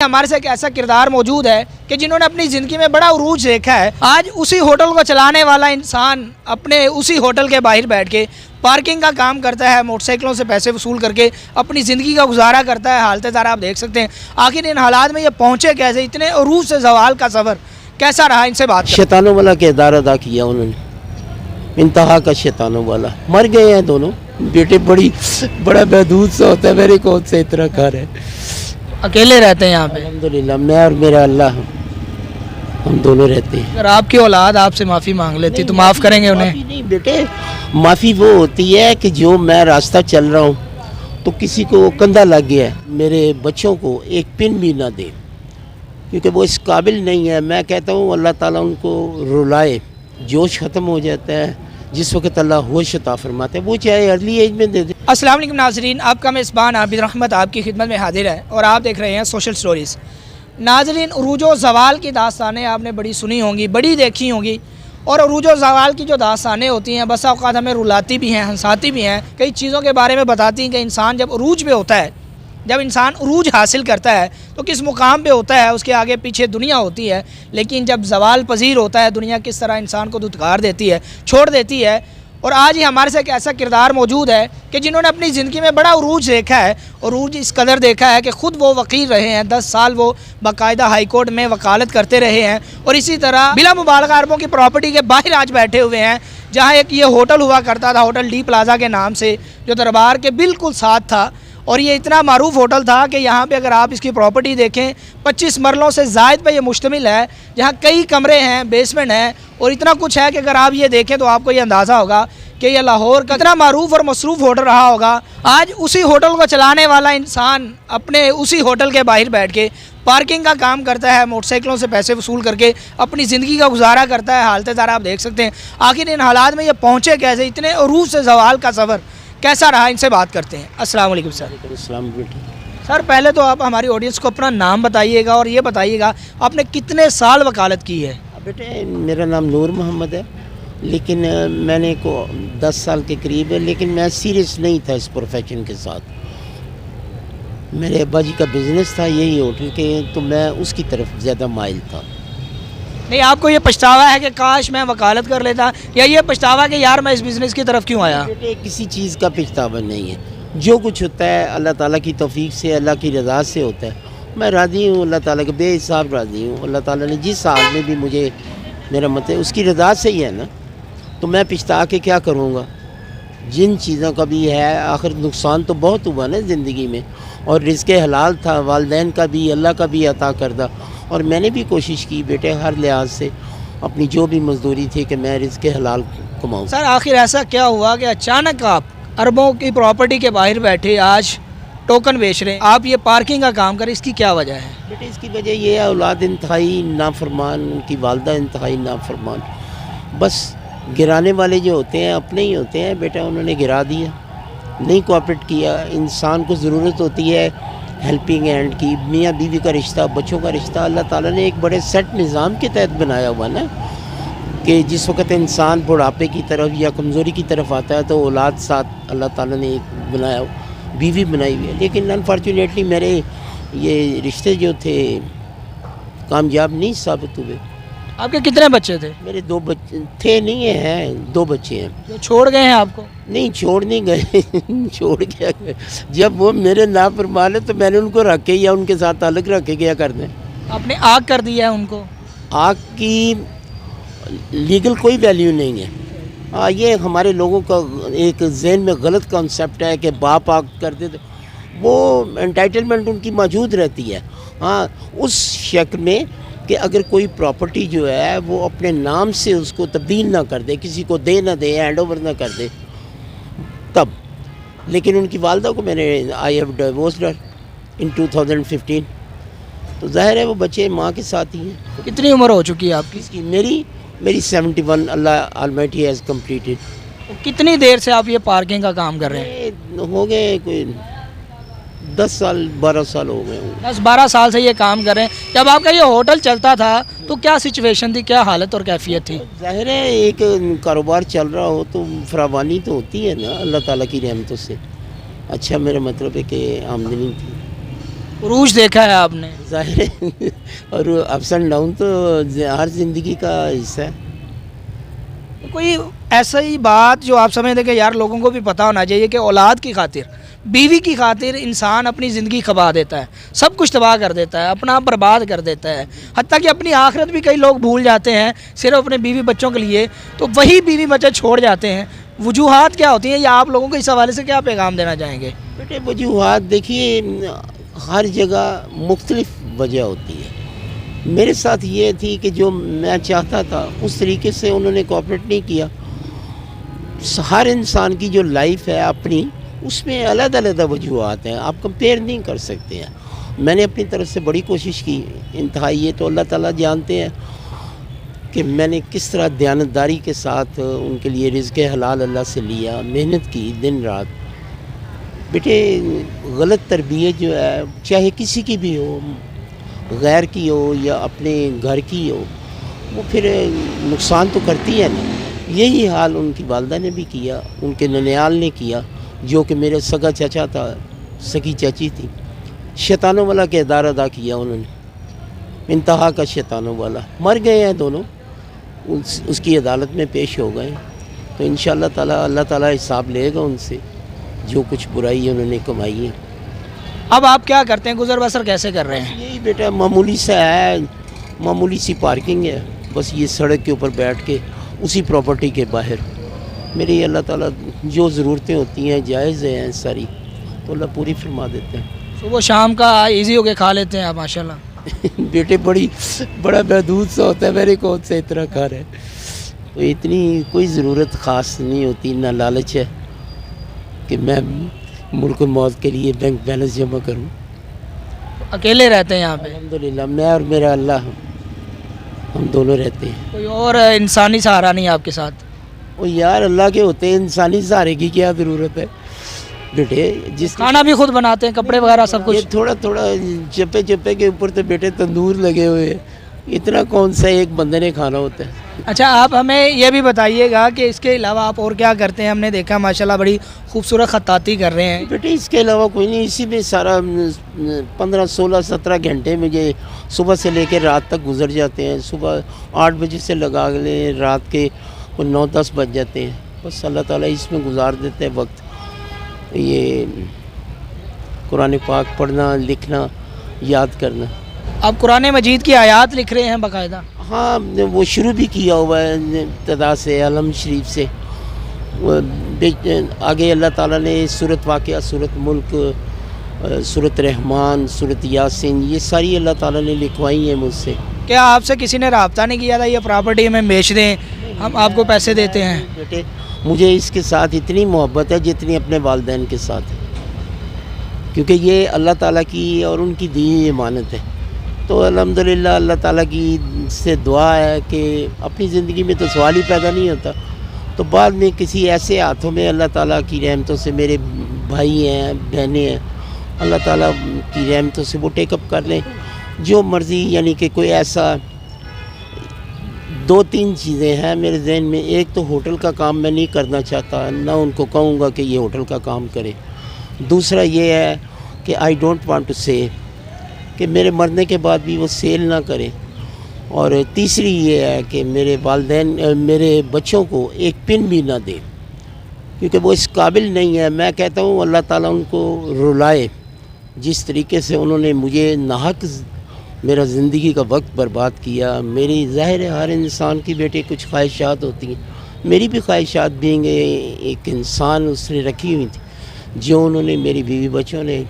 ہمارے سے ایک ایسا کردار موجود ہے کہ جنہوں نے اپنی زندگی میں بڑا عروج دیکھا ہے. آج اسی ہوٹل کو چلانے والا انسان اپنے اسی ہوٹل کے باہر بیٹھ کے پارکنگ کا کام کرتا ہے, موٹر سائیکلوں سے پیسے وصول کر کے اپنی زندگی کا گزارا کرتا ہے. حالت ذرا آپ دیکھ سکتے ہیں. آخر ان حالات میں یہ پہنچے کیسے, اتنے عروج سے زوال کا سفر کیسا رہا, ان سے بات کریں. شیطانوں والا کردار ادا کیا انہوں نے, انتہا کا شیطانوں والا. مر گئے ہیں دونوں بیٹے. بڑا محدود سا ہوتا ہے, میرے کون سے اتنا گھر ہے. اکیلے رہتے ہیں یہاں پہ؟ الحمدللہ میں اور میرا اللہ ہم دونوں رہتے ہیں. اگر آپ کی اولاد آپ سے معافی مانگ لیتی تو معاف کریں گے انہیں؟ معافی نہیں بیٹے, معافی وہ ہوتی ہے کہ جو میں راستہ چل رہا ہوں تو کسی کو کندھا لگ گیا ہے, میرے بچوں کو ایک پن بھی نہ دے کیونکہ وہ اس قابل نہیں ہے. میں کہتا ہوں اللہ تعالیٰ ان کو رلائے, جوش ختم ہو جاتا ہے جس وقت اللہ ہوش عطا فرماتے ہیں, وہ چاہے ارلی ایج میں دے دے. السلام علیکم ناظرین, آپ کا میزبان عابد رحمت آپ کی خدمت میں حاضر ہے اور آپ دیکھ رہے ہیں سوشل سٹوریز. ناظرین, عروج و زوال کی داستانیں آپ نے بڑی سنی ہوں گی, بڑی دیکھی ہوں گی, اور عروج و زوال کی جو داستانیں ہوتی ہیں بس اوقات ہمیں رلاتی بھی ہیں, ہنساتی بھی ہیں, کئی چیزوں کے بارے میں بتاتی ہیں کہ انسان جب عروج پہ ہوتا ہے, جب انسان عروج حاصل کرتا ہے تو کس مقام پہ ہوتا ہے, اس کے آگے پیچھے دنیا ہوتی ہے, لیکن جب زوال پذیر ہوتا ہے دنیا کس طرح انسان کو دھتکار دیتی ہے, چھوڑ دیتی ہے. اور آج ہی ہمارے سے ایک ایسا کردار موجود ہے کہ جنہوں نے اپنی زندگی میں بڑا عروج دیکھا ہے. عروج اس قدر دیکھا ہے کہ خود وہ وکیل رہے ہیں, 10 سال وہ باقاعدہ ہائی کورٹ میں وکالت کرتے رہے ہیں, اور اسی طرح بلا مبالغہ اربوں کی پراپرٹی کے باہر آج بیٹھے ہوئے ہیں, جہاں ایک یہ ہوٹل ہوا کرتا تھا, ہوٹل ڈی پلازا کے نام سے, جو دربار کے بالکل ساتھ تھا. اور یہ اتنا معروف ہوٹل تھا کہ یہاں پہ اگر آپ اس کی پراپرٹی دیکھیں 25 مرلوں سے زائد پہ یہ مشتمل ہے, جہاں کئی کمرے ہیں, بیسمنٹ ہیں, اور اتنا کچھ ہے کہ اگر آپ یہ دیکھیں تو آپ کو یہ اندازہ ہوگا کہ یہ لاہور کا اتنا معروف اور مصروف ہوٹل رہا ہوگا. آج اسی ہوٹل کو چلانے والا انسان اپنے اسی ہوٹل کے باہر بیٹھ کے پارکنگ کا کام کرتا ہے, موٹر سائیکلوں سے پیسے وصول کر کے اپنی زندگی کا گزارا کرتا ہے. حالت ذرا آپ دیکھ سکتے ہیں. آخر ان حالات میں یہ پہنچے کیسے, اتنے عروج سے زوال کا سفر کیسا رہا, ان سے بات کرتے ہیں. السلام علیکم سر. السلام بیٹے. سر پہلے تو آپ ہماری آڈینس کو اپنا نام بتائیے گا اور یہ بتائیے گا آپ نے کتنے سال وکالت کی ہے؟ بیٹے میرا نام نور محمد ہے, لیکن میں نے 10 سال کے قریب ہے, لیکن میں سیریس نہیں تھا اس پروفیشن کے ساتھ. میرے ابا جی کا بزنس تھا یہی ہوٹل کے, تو میں اس کی طرف زیادہ مائل تھا. نہیں, آپ کو یہ پچھتاوا ہے کہ کاش میں وکالت کر لیتا, یا یہ پچھتاوا کہ یار میں اس بزنس کی طرف کیوں آیا؟ بیٹے کسی چیز کا پچھتاوا نہیں ہے, جو کچھ ہوتا ہے اللہ تعالیٰ کی توفیق سے, اللہ کی رضا سے ہوتا ہے. میں راضی ہوں اللہ تعالیٰ کے, بے حساب راضی ہوں. اللہ تعالیٰ نے جس حال میں بھی مجھے, میرا مت ہے اس کی رضا سے ہی ہے نا, تو میں پچھتا کے کیا کروں گا. جن چیزوں کا بھی ہے, آخر نقصان تو بہت ہوا نا زندگی میں, اور رزق حلال تھا, والدین کا بھی اللہ کا بھی عطا کردہ, اور میں نے بھی کوشش کی بیٹے ہر لحاظ سے اپنی جو بھی مزدوری تھی کہ میں رزق حلال کماؤں. سر آخر ایسا کیا ہوا کہ اچانک آپ اربوں کی پراپرٹی کے باہر بیٹھے آج ٹوکن بیچ رہے ہیں, آپ یہ پارکنگ کا کام کریں, اس کی کیا وجہ ہے؟ بیٹے اس کی وجہ یہ ہے, اولاد انتہائی نافرمان, ان کی والدہ انتہائی نافرمان. بس گرانے والے جو ہوتے ہیں اپنے ہی ہوتے ہیں بیٹا, انہوں نے گرا دیا, نہیں کوآپریٹ کیا. انسان کو ضرورت ہوتی ہے ہیلپنگ ہینڈ کی, میاں بیوی کا رشتہ, بچوں کا رشتہ اللہ تعالیٰ نے ایک بڑے سیٹ نظام کے تحت بنایا ہوا نا, کہ جس وقت انسان بڑھاپے کی طرف یا کمزوری کی طرف آتا ہے تو اولاد ساتھ اللہ تعالیٰ نے ایک بنایا, بیوی بنائی ہوئی ہے. لیکن انفارچونیٹلی میرے یہ رشتے جو تھے کامیاب نہیں ثابت ہوئے. آپ کے کتنے بچے تھے؟ میرے 2 بچے تھے, نہیں ہیں 2 بچے ہیں. جو چھوڑ گئے ہیں آپ کو؟ نہیں چھوڑ نہیں گئے چھوڑ گیا گئے. جب وہ میرے نافرمان ہے تو میں نے ان کو رکھے یا ان کے ساتھ تعلق رکھے گیا کرنے. آپ نے آگ کر دیا ہے ان کو؟ آگ کی لیگل کوئی ویلیو نہیں ہے. یہ ہمارے لوگوں کا ایک ذہن میں غلط کانسیپٹ ہے کہ باپ آگ کر دے, وہ انٹائٹلمنٹ ان کی موجود رہتی ہے. ہاں اس شکل میں کہ اگر کوئی پراپرٹی جو ہے وہ اپنے نام سے اس کو تبدیل نہ کر دے, کسی کو دے نہ دے, ہینڈ اوور نہ کر دے, تب. لیکن ان کی والدہ کو میں نے آئی ہیو ڈیورسڈ ہر ان 2015, تو ظاہر ہے وہ بچے ماں کے ساتھ ہی ہیں. کتنی عمر ہو چکی ہے آپ کی؟ اس کی میری 71, اللہ آلمائٹی ہیز کمپلیٹڈ. کتنی دیر سے آپ یہ پارکنگ کا کام کر رہے ہیں؟ ہو گئے کوئی 10 سال 12 سال ہو گئے ہوں. 10-12 سال سے یہ کام کر رہے ہیں. جب آپ کا یہ ہوٹل چلتا تھا تو کیا سچویشن تھی, کیا حالت اور کیفیت تھی؟ ظاہر ہے ایک کاروبار چل رہا ہو تو فراوانی تو ہوتی ہے نا اللہ تعالیٰ کی رحمتوں سے. اچھا میرا مطلب ہے کہ آمدنی تھی. عروج دیکھا ہے آپ نے؟ ظاہر ہے اور اپس اینڈ ڈاؤن تو ہر زندگی کا حصہ ہے. کوئی ایسا ہی بات جو آپ سمجھتے کہ یار لوگوں کو بھی پتہ ہونا چاہیے کہ اولاد کی خاطر، بیوی کی خاطر انسان اپنی زندگی کھپا دیتا ہے، سب کچھ تباہ کر دیتا ہے، اپنا آپ برباد کر دیتا ہے، حتیٰ کہ اپنی آخرت بھی کئی لوگ بھول جاتے ہیں صرف اپنے بیوی بچوں کے لیے، تو وہی بیوی بچے چھوڑ جاتے ہیں. وجوہات کیا ہوتی ہیں یا آپ لوگوں کو اس حوالے سے کیا پیغام دینا چاہیں گے؟ بیٹے وجوہات دیکھیے ہر جگہ مختلف وجہ ہوتی ہے. میرے ساتھ یہ تھی کہ جو میں چاہتا تھا اس طریقے سے انہوں نے کوآپریٹ نہیں کیا. ہر انسان کی جو لائف ہے اپنی، اس میں علیحدہ علیحدہ وجوہات ہیں، آپ کمپیئر نہیں کر سکتے ہیں. میں نے اپنی طرف سے بڑی کوشش کی انتہائی، یہ تو اللہ تعالیٰ جانتے ہیں کہ میں نے کس طرح دیانتداری کے ساتھ ان کے لیے رزق حلال اللہ سے لیا، محنت کی دن رات. بیٹے غلط تربیت جو ہے چاہے کسی کی بھی ہو، غیر کی ہو یا اپنے گھر کی ہو، وہ پھر نقصان تو کرتی ہے نا. یہی حال ان کی والدہ نے بھی کیا، ان کے ننیال نے کیا جو کہ میرے سگا چچا تھا، سگی چچی تھی. شیطانوں والا کردار ادا کیا انہوں نے، انتہا کا شیطانوں والا. مر گئے ہیں دونوں، اس کی عدالت میں پیش ہو گئے. تو انشاءاللہ تعالیٰ اللہ تعالیٰ حساب لے گا ان سے جو کچھ برائی انہوں نے کمائی ہے. اب آپ کیا کرتے ہیں، گزر بسر کیسے کر رہے ہیں؟ یہی بیٹا معمولی سا ہے، معمولی سی پارکنگ ہے، بس یہ سڑک کے اوپر بیٹھ کے اسی پراپرٹی کے باہر. میری اللہ تعالیٰ جو ضرورتیں ہوتی ہیں جائز ہیں ساری، تو اللہ پوری فرما دیتے ہیں. صبح شام کا ایزی ہو کے کھا لیتے ہیں آپ ماشاءاللہ. بیٹے بڑا محدود سا ہوتا ہے، میرے کون سے اتنا کھا رہے ہیں. تو اتنی کوئی ضرورت خاص نہیں ہوتی، نہ لالچ ہے کہ میں ملک و موت کے لیے بینک بیلنس جمع کروں. اکیلے رہتے ہیں یہاں پہ؟ الحمدللہ میں اور میرا اللہ ہم دونوں رہتے ہیں. کوئی اور انسانی سہارا نہیں آپ کے ساتھ؟ وہ یار اللہ کے ہوتے ہیں، انسانی سہارے کی کیا ضرورت ہے بیٹے. جس کھانا بھی خود بناتے ہیں، کپڑے وغیرہ سب یہ کچھ؟ تھوڑا چپے چپے کے اوپر تو بیٹے تندور لگے ہوئے ہیں، اتنا کون سا ایک بندے نے کھانا ہوتا ہے. اچھا آپ ہمیں یہ بھی بتائیے گا کہ اس کے علاوہ آپ اور کیا کرتے ہیں؟ ہم نے دیکھا ماشاءاللہ بڑی خوبصورت خطاطی کر رہے ہیں. بیٹے اس کے علاوہ کوئی نہیں، اسی میں سارا 15 16 17 گھنٹے مجھے صبح سے لے کے رات تک گزر جاتے ہیں. صبح 8 بجے سے لگا لیں رات کے 9 10 بج جاتے ہیں. بس اللہ تعالیٰ اس میں گزار دیتے ہیں وقت. یہ قرآن پاک پڑھنا، لکھنا، یاد کرنا. آپ قرآن مجید کی آیات لکھ رہے ہیں باقاعدہ؟ ہاں وہ شروع بھی کیا ہوا ہے ابتدا سے علم شریف سے. آگے اللہ تعالیٰ نے سورۃ واقعہ، سورۃ ملک، سورۃ رحمان، سورۃ یاسین، یہ ساری اللہ تعالیٰ نے لکھوائی ہیں مجھ سے. کیا آپ سے کسی نے رابطہ نہیں کیا تھا یہ پراپرٹی ہمیں بیچ دیں، ہم آپ کو پیسے دیتے ہیں؟ بیٹے مجھے اس کے ساتھ اتنی محبت ہے جتنی اپنے والدین کے ساتھ ہے، کیونکہ یہ اللہ تعالیٰ کی اور ان کی دی ہوئی امانت ہے. تو الحمدللہ اللہ تعالیٰ کی سے دعا ہے کہ اپنی زندگی میں تو سوال ہی پیدا نہیں ہوتا، تو بعد میں کسی ایسے ہاتھوں میں اللہ تعالیٰ کی رحمتوں سے، میرے بھائی ہیں بہنیں ہیں، اللہ تعالیٰ کی رحمتوں سے وہ ٹیک اپ کر لیں جو مرضی. یعنی کہ کوئی ایسا 2-3 چیزیں ہیں میرے ذہن میں. ایک تو ہوٹل کا کام میں نہیں کرنا چاہتا، نہ ان کو کہوں گا کہ یہ ہوٹل کا کام کرے. دوسرا یہ ہے کہ آئی ڈونٹ وانٹ ٹو سے کہ میرے مرنے کے بعد بھی وہ سیل نہ کرے. اور تیسری یہ ہے کہ میرے والدین میرے بچوں کو ایک پن بھی نہ دے، کیونکہ وہ اس قابل نہیں ہے. میں کہتا ہوں اللہ تعالیٰ ان کو رلائے. جس طریقے سے انہوں نے مجھے ناحق میرا زندگی کا وقت برباد کیا. میری ظاہر ہے ہر انسان کی بیٹے کچھ خواہشات ہوتی ہیں، میری بھی خواہشات بھی ایک انسان اس نے رکھی ہوئی تھی جو انہوں نے میری بیوی بچوں نے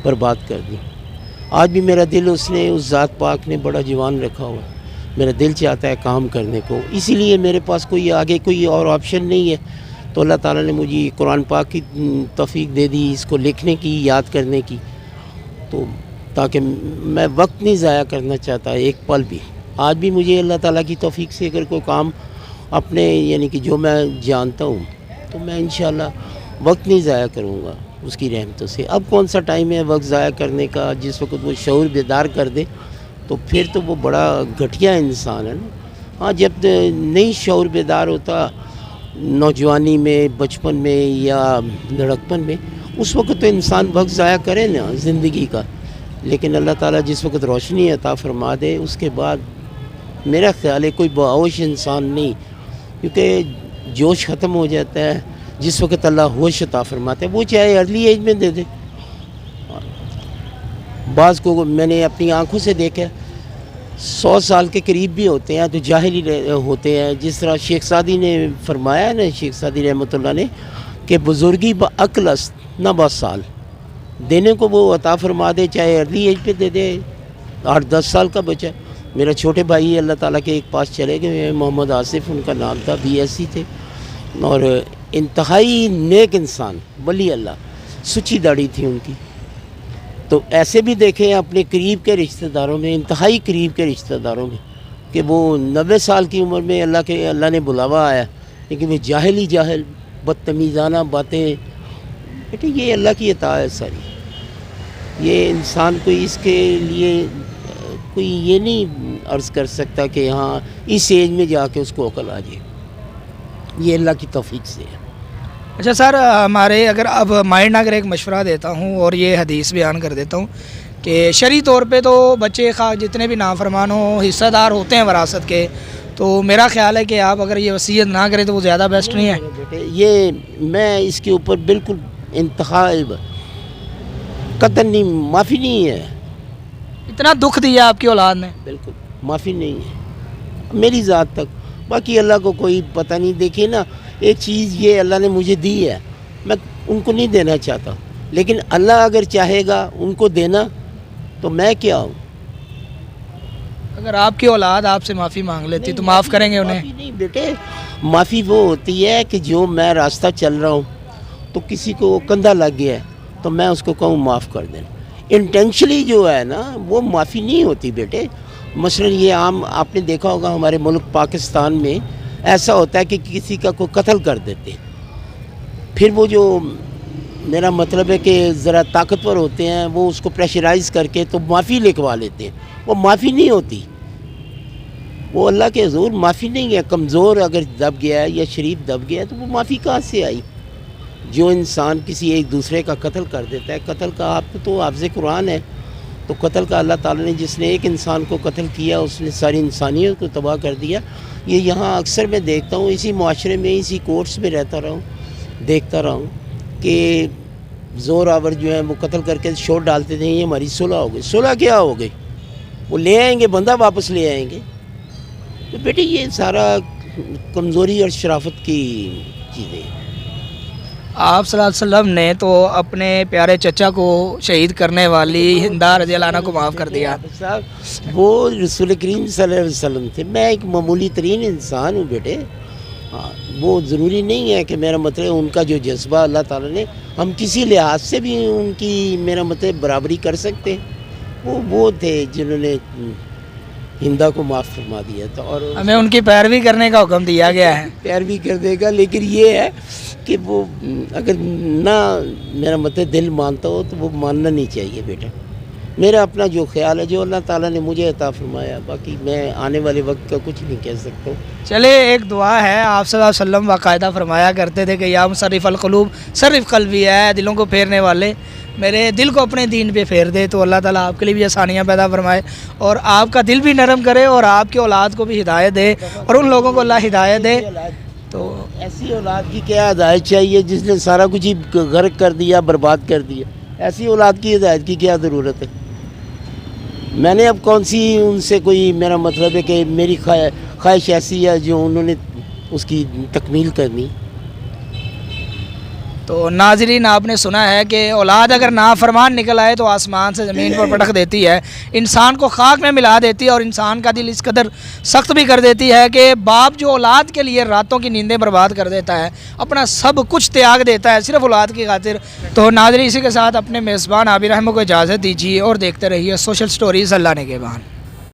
برباد کر دی. آج بھی میرا دل اس ذات پاک نے بڑا جوان رکھا ہوا. میرا دل چاہتا ہے کام کرنے کو، اسی لیے میرے پاس کوئی آگے کوئی اور آپشن نہیں ہے. تو اللہ تعالیٰ نے مجھے قرآن پاک کی توفیق دے دی، اس کو لکھنے کی، یاد کرنے کی. تو تاکہ میں وقت نہیں ضائع کرنا چاہتا ایک پل بھی. آج بھی مجھے اللہ تعالیٰ کی توفیق سے اگر کوئی کام اپنے یعنی کہ جو میں جانتا ہوں تو میں انشاءاللہ وقت نہیں ضائع کروں گا اس کی رحمتوں سے. اب کون سا ٹائم ہے وقت ضائع کرنے کا؟ جس وقت وہ شعور بیدار کر دے تو پھر تو وہ بڑا گھٹیا انسان ہے نا. ہاں جب نہیں شعور بیدار ہوتا نوجوانی میں، بچپن میں یا لڑکپن میں، اس وقت تو انسان وقت ضائع کرے نا زندگی کا، لیکن اللہ تعالیٰ جس وقت روشنی عطا فرما دے اس کے بعد میرا خیال ہے کوئی باہوش انسان نہیں، کیونکہ جوش ختم ہو جاتا ہے جس وقت اللہ ہوش عطا فرماتا ہے، وہ چاہے ارلی ایج میں دے دے۔ بعض کو میں نے اپنی آنکھوں سے دیکھا 100 سال کے قریب بھی ہوتے ہیں تو جاہل ہی ہوتے ہیں، جس طرح شیخ سعدی نے فرمایا نا، شیخ سعدی رحمۃ اللہ نے، کہ بزرگی بعقل است نہ بسال، دینے کو وہ عطا فرما دے، چاہے ارلی ایج پہ دے دے، 8-10 سال کا بچہ۔ میرا چھوٹے بھائی اللہ تعالیٰ کے ایک پاس چلے گئے، محمد آصف ان کا نام تھا، BSc تھے، اور انتہائی نیک انسان، ولی اللہ، سچی داڑھی تھی ان کی۔ تو ایسے بھی دیکھیں اپنے قریب کے رشتہ داروں میں، انتہائی قریب کے رشتہ داروں میں، کہ وہ 90 سال کی عمر میں اللہ نے بلاوا آیا، لیکن وہ جاہل ہی جاہل، بدتمیزانہ باتیں۔ بیٹے یہ اللہ کی عطا ہے ساری، یہ انسان کو اس کے لیے کوئی یہ نہیں عرض کر سکتا کہ ہاں اس ایج میں جا کے اس کو عقل آ جائے، یہ اللہ کی توفیق سے ہے۔ اچھا سر، ہمارے اگر اب مائنڈ اگر ایک مشورہ دیتا ہوں اور یہ حدیث بیان کر دیتا ہوں کہ شرعی طور پہ تو بچے خواہ جتنے بھی نافرمان ہوں حصہ دار ہوتے ہیں وراثت کے، تو میرا خیال ہے کہ آپ اگر یہ وصیت نہ کریں تو وہ زیادہ بیسٹ نہیں ہے۔ بیٹے یہ میں اس کے اوپر بالکل انتہائی قطعاً نہیں، معافی نہیں ہے، اتنا دکھ دیا آپ کی اولاد نے، بالکل معافی نہیں ہے میری ذات تک، باقی اللہ کو کوئی پتہ نہیں۔ دیکھیے نا، ایک چیز یہ اللہ نے مجھے دی ہے، میں ان کو نہیں دینا چاہتا، لیکن اللہ اگر چاہے گا ان کو دینا تو میں کیا ہوں۔ اگر آپ کی اولاد آپ سے معافی مانگ لیتی تو معاف کریں گے انہیں؟ معافی نہیں بیٹے، معافی وہ ہوتی ہے کہ جو میں راستہ چل رہا ہوں تو کسی کو کندھا لگ گیا ہے تو میں اس کو کہوں معاف کر دینا، انٹینشلی جو ہے نا وہ معافی نہیں ہوتی بیٹے۔ مثلا یہ عام آپ نے دیکھا ہوگا ہمارے ملک پاکستان میں ایسا ہوتا ہے کہ کسی کا کوئی قتل کر دیتے، پھر وہ جو میرا مطلب ہے کہ ذرا طاقتور ہوتے ہیں وہ اس کو پریشرائز کر کے تو معافی لکھوا لیتے ہیں، وہ معافی نہیں ہوتی، وہ اللہ کے حضور معافی نہیں ہے۔ کمزور اگر دب گیا ہے یا شریف دب گیا ہے تو وہ معافی کہاں سے آئی؟ جو انسان کسی ایک دوسرے کا قتل کر دیتا ہے، قتل کا آپ تو حافظ قرآن ہے، تو قتل کا اللہ تعالیٰ نے جس نے ایک انسان کو قتل کیا اس نے ساری انسانیت کو تباہ کر دیا۔ یہ یہاں اکثر میں دیکھتا ہوں، اسی معاشرے میں اسی کورس میں رہتا رہا ہوں، دیکھتا رہا ہوں کہ زور آور جو ہیں وہ قتل کر کے چھوڑ ڈالتے تھے، یہ ہماری صلح ہو گئی۔ صلح کیا ہو گئی؟ وہ لے آئیں گے، بندہ واپس لے آئیں گے۔ تو بیٹے یہ سارا کمزوری اور شرافت کی چیزیں ہیں۔ آپ صلی اللہ علیہ وسلم نے تو اپنے پیارے چچا کو شہید کرنے والی ہندا رضی اللہ عنہ کو معاف کر دیا۔ صاحب وہ رسول کریم صلی اللہ علیہ وسلم تھے، میں ایک معمولی ترین انسان ہوں بیٹے۔ ہاں وہ ضروری نہیں ہے کہ میرا مطلب ان کا جو جذبہ اللہ تعالیٰ نے، ہم کسی لحاظ سے بھی ان کی میرا مطلب برابری کر سکتے ہیں۔ وہ تھے جنہوں نے ہندا کو معاف فرما دیا تھا، اور ہمیں ان کی پیروی کرنے کا حکم دیا گیا ہے۔ پیروی کر دے گا، لیکن یہ ہے کہ وہ اگر نہ میرا مطلب دل مانتا ہو تو وہ ماننا نہیں چاہیے بیٹا۔ میرا اپنا جو خیال ہے، جو اللہ تعالیٰ نے مجھے عطا فرمایا، باقی میں آنے والے وقت کا کچھ نہیں کہہ سکتا ہوں۔ چلے ایک دعا ہے، آپ صلی اللہ علیہ وسلم باقاعدہ فرمایا کرتے تھے کہ یا مصرف القلوب صرف قلبی ہے، دلوں کو پھیرنے والے میرے دل کو اپنے دین پہ پھیر دے۔ تو اللہ تعالیٰ آپ کے لیے بھی آسانیاں پیدا فرمائے اور آپ کا دل بھی نرم کرے اور آپ کی اولاد کو بھی ہدایت دے اور ان لوگوں کو اللہ ہدایت دے۔ تو ایسی اولاد کی کیا ہدایت چاہیے جس نے سارا کچھ ہی غرق کر دیا، برباد کر دیا؟ ایسی اولاد کی ہدایت کی کیا ضرورت ہے؟ میں نے اب کون سی ان سے کوئی میرا مطلب ہے کہ میری خواہش ایسی ہے جو انہوں نے اس کی تکمیل کرنی۔ تو ناظرین آپ نے سنا ہے کہ اولاد اگر نافرمان نکل آئے تو آسمان سے زمین پر پٹک دیتی ہے، انسان کو خاک میں ملا دیتی ہے اور انسان کا دل اس قدر سخت بھی کر دیتی ہے کہ باپ جو اولاد کے لیے راتوں کی نیندیں برباد کر دیتا ہے، اپنا سب کچھ تیاگ دیتا ہے صرف اولاد کی خاطر۔ تو ناظرین اسی کے ساتھ اپنے میزبان عابر احمد کو اجازت دیجیے اور دیکھتے رہیے سوشل سٹوریز، اللہ نگہبان۔